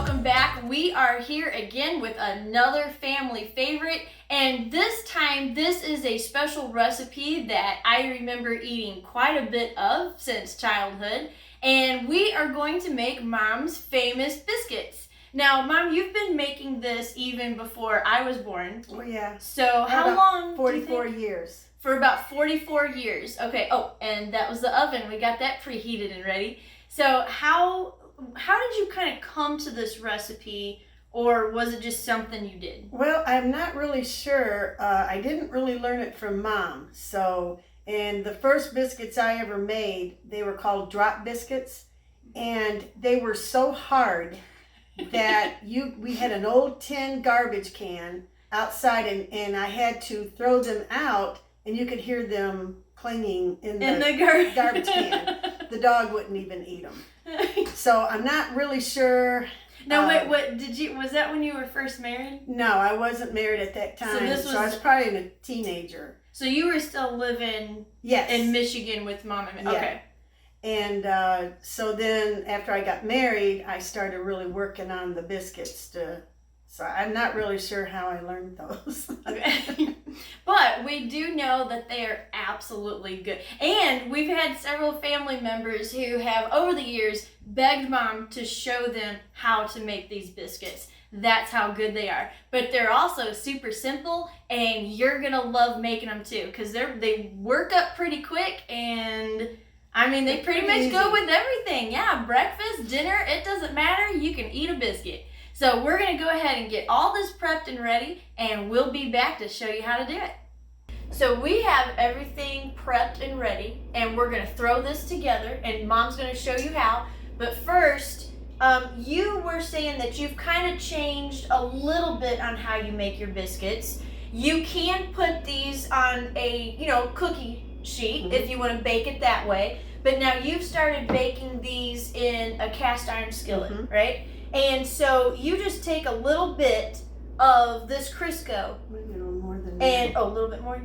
welcome back. We are here again with another family favorite, and this time this is a special recipe that I remember eating quite a bit of since childhood, and we are going to make Mom's famous biscuits. Now, Mom, you've been making this even before I was born. Oh, yeah. So how long? 44 years. For about 44 years. Okay, oh, and that was the oven. We got that preheated and ready. So how did you kind of come to this recipe, or was it just something you did? Well, I'm not really sure. I didn't really learn it from Mom. And the first biscuits I ever made, they were called drop biscuits, and they were so hard that we had an old tin garbage can outside, and I had to throw them out, and you could hear them clanging in the garbage can. The dog wouldn't even eat them. So I'm not really sure. Now, wait, was that when you were first married? No, I wasn't married at that time. So I was probably a teenager. So you were still living in Michigan with Mom and me. Yeah. Okay. And so then after I got married, I started really working on the biscuits so I'm not really sure how I learned those. Okay. But we do know that they are absolutely good. And we've had several family members who have, over the years, begged Mom to show them how to make these biscuits. That's how good they are. But they're also super simple, and you're going to love making them too, because they work up pretty quick, and I mean, they pretty much go with everything. Yeah, breakfast, dinner, it doesn't matter. You can eat a biscuit. So we're going to go ahead and get all this prepped and ready, and we'll be back to show you how to do it. So we have everything prepped and ready, and we're going to throw this together, and Mom's going to show you how. But first, you were saying that you've kind of changed a little bit on how you make your biscuits. You can put these on a, cookie sheet if you want to bake it that way. But now you've started baking these in a cast iron skillet, right? And so you just take a little bit of this Crisco, Maybe a little more than and a little bit more,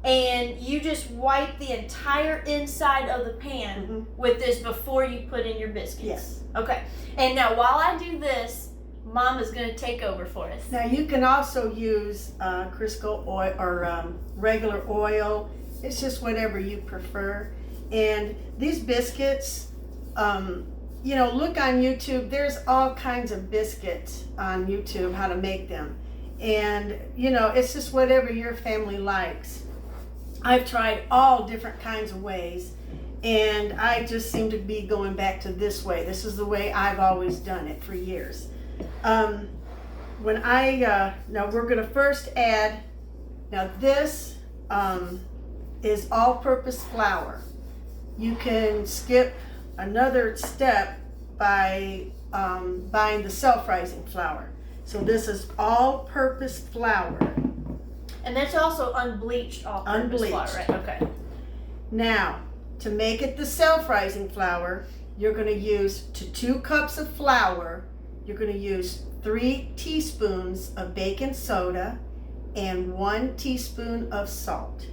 and you just wipe the entire inside of the pan with this before you put in your biscuits. Yes. Okay. And now while I do this, Mom is going to take over for us. Now you can also use Crisco oil or regular oil. It's just whatever you prefer. And these biscuits, look on YouTube. There's all kinds of biscuits on YouTube, how to make them. And, it's just whatever your family likes. I've tried all different kinds of ways, and I just seem to be going back to this way. This is the way I've always done it for years. Now we're going to first add, now this is all-purpose flour. You can skip another step by buying the self-rising flour. So this is all-purpose flour. And that's also unbleached all-purpose flour, right? Okay. Now, to make it the self-rising flour, you're going to use, to 2 cups of flour, you're going to use 3 teaspoons of baking soda and 1 teaspoon of salt.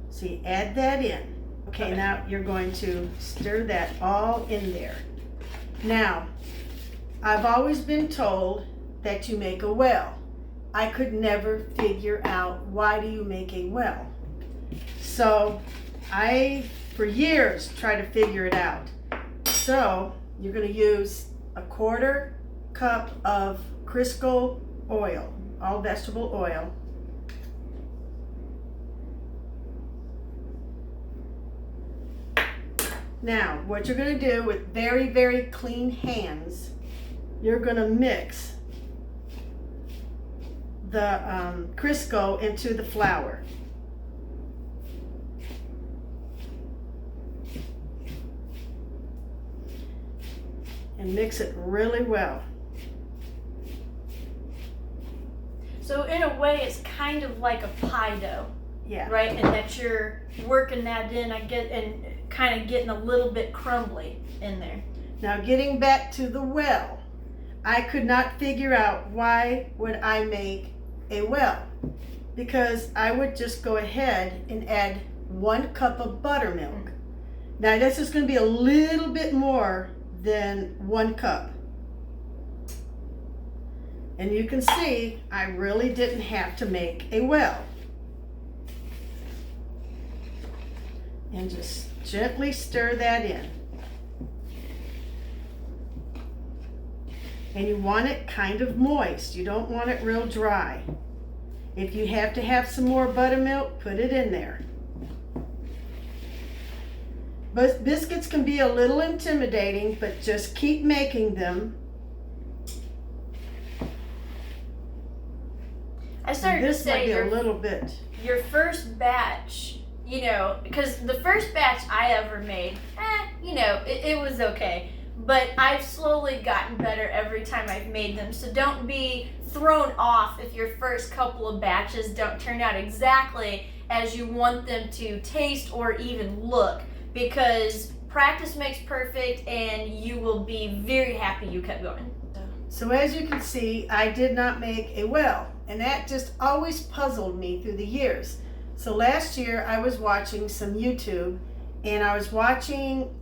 So you add that in. Okay, now you're going to stir that all in there. Now, I've always been told that you make a well. I could never figure out, why do you make a well? So I, for years, tried to figure it out. So you're going to use a 1/4 cup of Crisco oil, all vegetable oil. Now, what you're going to do with very, very clean hands, you're going to mix the Crisco into the flour. And mix it really well. So in a way, it's kind of like a pie dough. Yeah. Right? And that you're working that in, and kind of getting a little bit crumbly in there. Now, getting back to the well, I could not figure out, why would I make a well? Because I would just go ahead and add 1 cup of buttermilk. Now, this is going to be a little bit more than 1 cup. And you can see I really didn't have to make a well. And just gently stir that in. And you want it kind of moist. You don't want it real dry. If you have to have some more buttermilk, put it in there. But biscuits can be a little intimidating, but just keep making them. I started This to say might be a little bit. your first batch, you know, because the first batch I ever made, you know, it was okay. But I've slowly gotten better every time I've made them. So don't be thrown off if your first couple of batches don't turn out exactly as you want them to taste or even look. Because practice makes perfect, and you will be very happy you kept going. So as you can see, I did not make a well, and that just always puzzled me through the years. So last year I was watching some YouTube, and I was watching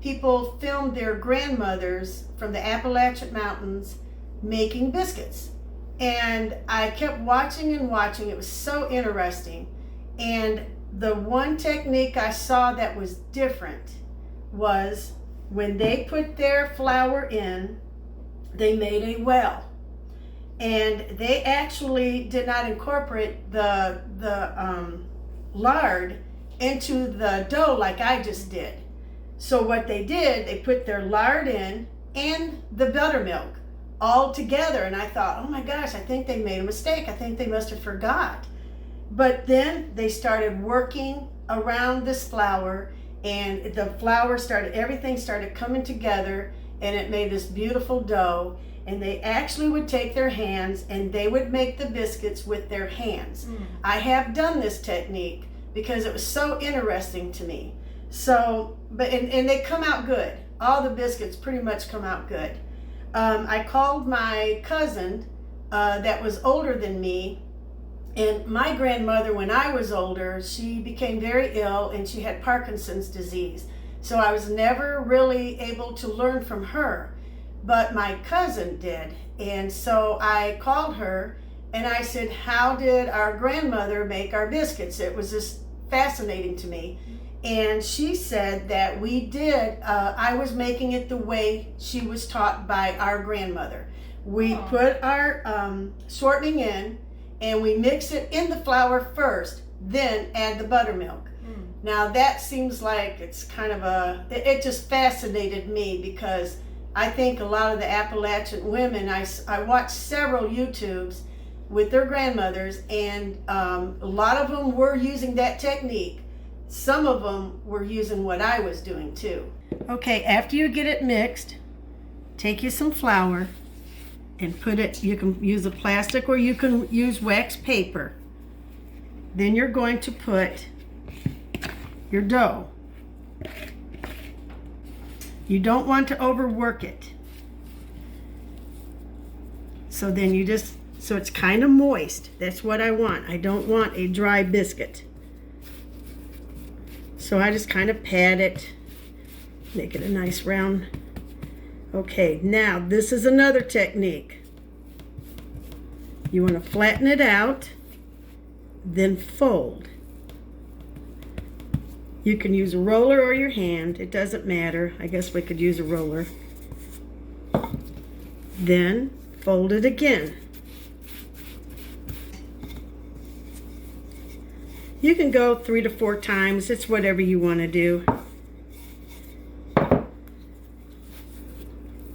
people film their grandmothers from the Appalachian Mountains making biscuits. And I kept watching and watching. It was so interesting. And the one technique I saw that was different was when they put their flour in, they made a well. And they actually did not incorporate the lard into the dough like I just did. So what they did, they put their lard in and the buttermilk all together. And I thought, oh my gosh, I think they made a mistake. I think they must have forgot. But then they started working around this flour, and the flour started, everything started coming together, and it made this beautiful dough. And they actually would take their hands and they would make the biscuits with their hands. I have done this technique because it was so interesting to me. So, but and they come out good. All the biscuits pretty much come out good. I called my cousin that was older than me, and my grandmother, when I was older, she became very ill and she had Parkinson's disease. So I was never really able to learn from her, but my cousin did. And so I called her and I said, how did our grandmother make our biscuits? It was just fascinating to me. And she said that we did, I was making it the way she was taught by our grandmother. We put our shortening in, and we mix it in the flour first, then add the buttermilk. Now that seems like it's kind of it just fascinated me, because I think a lot of the Appalachian women, I watched several YouTubes with their grandmothers, and a lot of them were using that technique. Some of them were using what I was doing too. Okay, after you get it mixed, take you some flour and put it, you can use a plastic or you can use wax paper. Then you're going to put your dough. You don't want to overwork it. So then you just, so it's kind of moist. That's what I want. I don't want a dry biscuit. So I just kind of pat it, make it a nice round. Okay, now this is another technique. You want to flatten it out, then fold. You can use a roller or your hand, it doesn't matter. I guess we could use a roller. Then fold it again. You can go 3 to 4 times. It's whatever you want to do.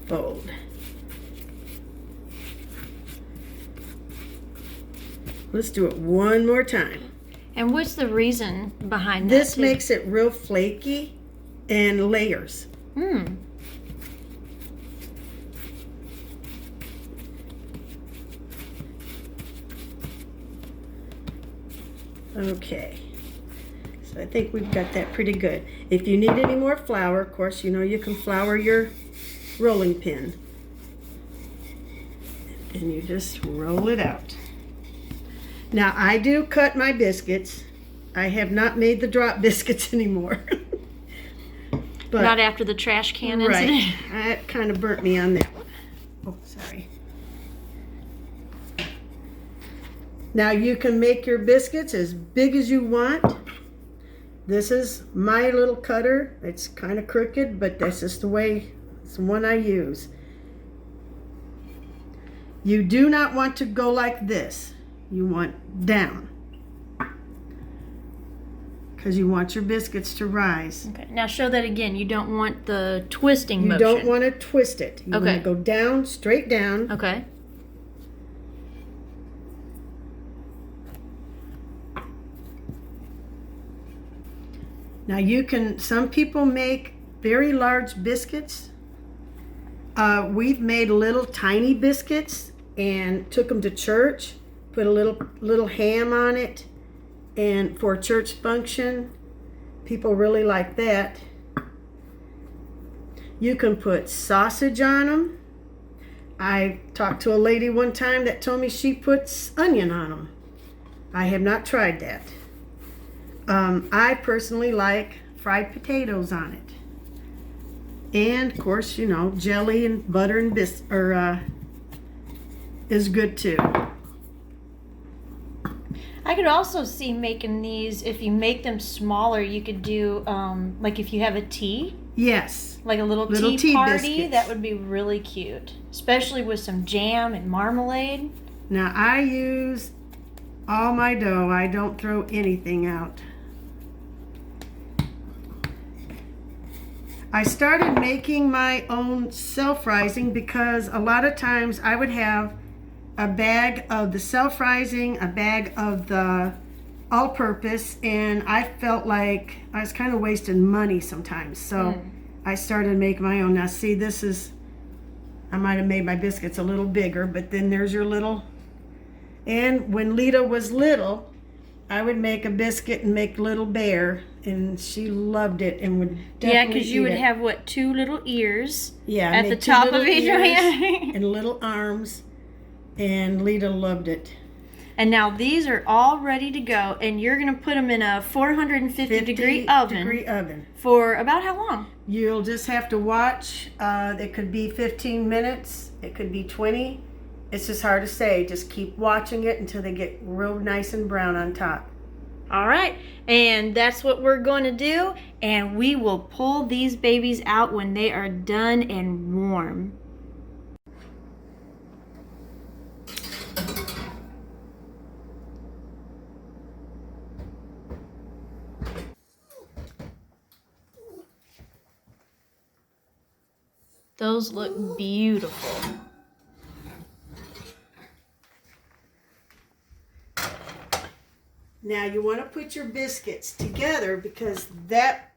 Fold. Let's do it one more time. And what's the reason behind that? This makes it real flaky and layers. Okay, so I think we've got that pretty good. If you need any more flour, of course, you know you can flour your rolling pin. And you just roll it out. Now I do cut my biscuits. I have not made the drop biscuits anymore. But, not after the trash can right, incident. that kind of burnt me on that one. Oh, sorry. Now you can make your biscuits as big as you want. This is my little cutter. It's kind of crooked, but that's just the way, it's the one I use. You do not want to go like this. You want down, because you want your biscuits to rise. Okay, now show that again. You don't want the twisting motion. You don't want to twist it. You okay. want to go down, straight down. Okay. Now you can, some people make very large biscuits. We've made little tiny biscuits and took them to church, put a little ham on it, and for a church function, people really like that. You can put sausage on them. I talked to a lady one time that told me she puts onion on them. I have not tried that. I personally like fried potatoes on it. And of course, you know, jelly and butter and is good too. I could also see making these, if you make them smaller, you could do, like if you have a tea. Yes. Like a little tea party. Biscuits. That would be really cute. Especially with some jam and marmalade. Now I use all my dough. I don't throw anything out. I started making my own self-rising because a lot of times I would have a bag of the self-rising, a bag of the all-purpose, and I felt like I was kind of wasting money sometimes. So I started making my own. Now see, this is, I might have made my biscuits a little bigger, but then there's your little, and when Lita was little, I would make a biscuit and make Little Bear, and she loved it and would definitely Yeah, because you eat would it. have, what, 2 little ears at the top of each hand? and little arms, and Lita loved it. And now these are all ready to go, and you're going to put them in a 450 degree oven. For about how long? You'll just have to watch. It could be 15 minutes. It could be 20. It's just hard to say. Just keep watching it until they get real nice and brown on top. All right, and that's what we're going to do, and we will pull these babies out when they are done and warm. Those look beautiful. Now you want to put your biscuits together because that,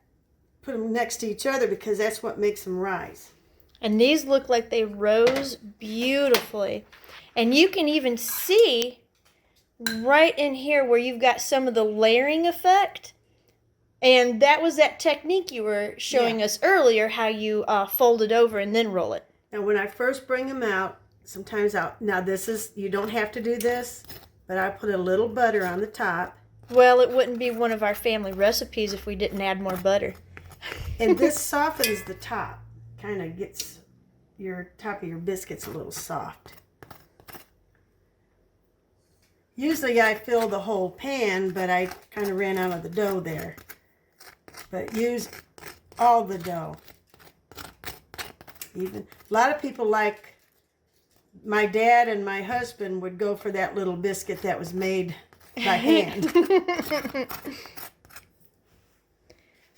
put them next to each other because that's what makes them rise. And these look like they rose beautifully. And you can even see right in here where you've got some of the layering effect. And that was that technique you were showing us earlier, how you fold it over and then roll it. Now when I first bring them out, sometimes now this is, you don't have to do this, but I put a little butter on the top. Well, it wouldn't be one of our family recipes if we didn't add more butter. And this softens the top. Kind of gets your top of your biscuits a little soft. Usually I fill the whole pan, but I kind of ran out of the dough there. But use all the dough. Even a lot of people like, my dad and my husband would go for that little biscuit that was made by hand.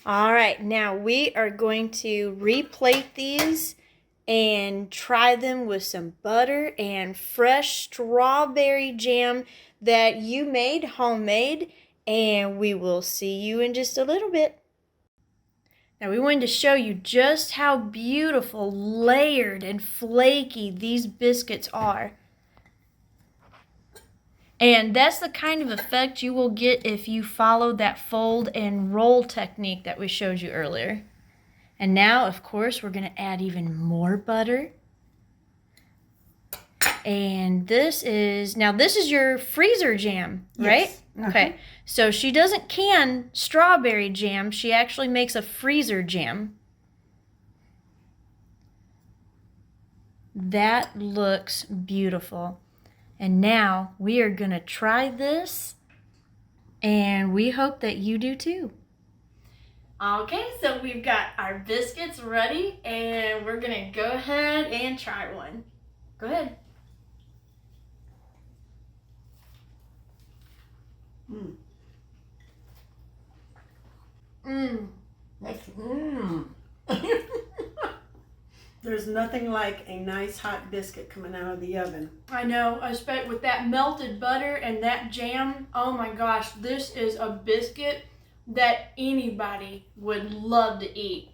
All right, now we are going to replate these and try them with some butter and fresh strawberry jam that you made homemade, and we will see you in just a little bit. Now we wanted to show you just how beautiful, layered, and flaky these biscuits are. And that's the kind of effect you will get if you follow that fold and roll technique that we showed you earlier. And now, of course, we're going to add even more butter. And this is your freezer jam, right? Yes. Okay. So she doesn't can strawberry jam. She actually makes a freezer jam. That looks beautiful. And now we are gonna try this, and we hope that you do too. Okay, so we've got our biscuits ready, and we're gonna go ahead and try one. Go ahead. Mm. That's There's nothing like a nice hot biscuit coming out of the oven. I know, especially with that melted butter and that jam. Oh my gosh, this is a biscuit that anybody would love to eat.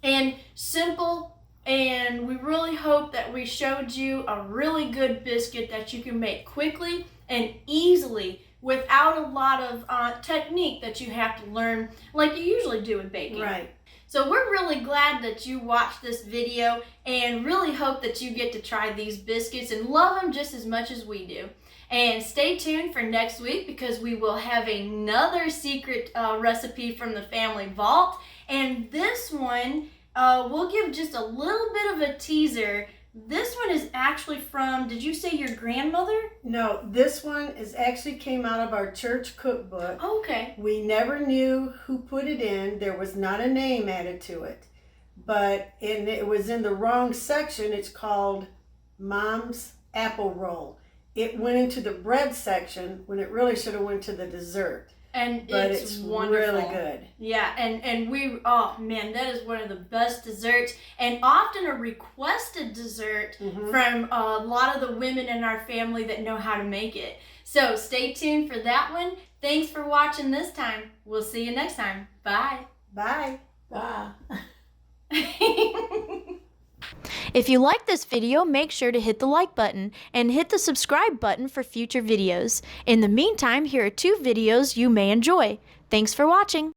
And simple, and we really hope that we showed you a really good biscuit that you can make quickly and easily without a lot of technique that you have to learn like you usually do with baking. Right. So we're really glad that you watched this video and really hope that you get to try these biscuits and love them just as much as we do. And stay tuned for next week because we will have another secret recipe from the family vault. And this one, we'll give just a little bit of a teaser. This one is actually from, did you say your grandmother? No, this one actually came out of our church cookbook. Oh, okay. We never knew who put it in. There was not a name added to it. But it was in the wrong section. It's called Mom's Apple Roll. It went into the bread section when it really should have went to the dessert. And but it's wonderful. Really good. Yeah, and we, oh man, that is one of the best desserts and often a requested dessert from a lot of the women in our family that know how to make it. So stay tuned for that one. Thanks for watching this time. We'll see you next time. Bye. Bye. Bye. If you like this video, make sure to hit the like button and hit the subscribe button for future videos. In the meantime, here are 2 videos you may enjoy. Thanks for watching.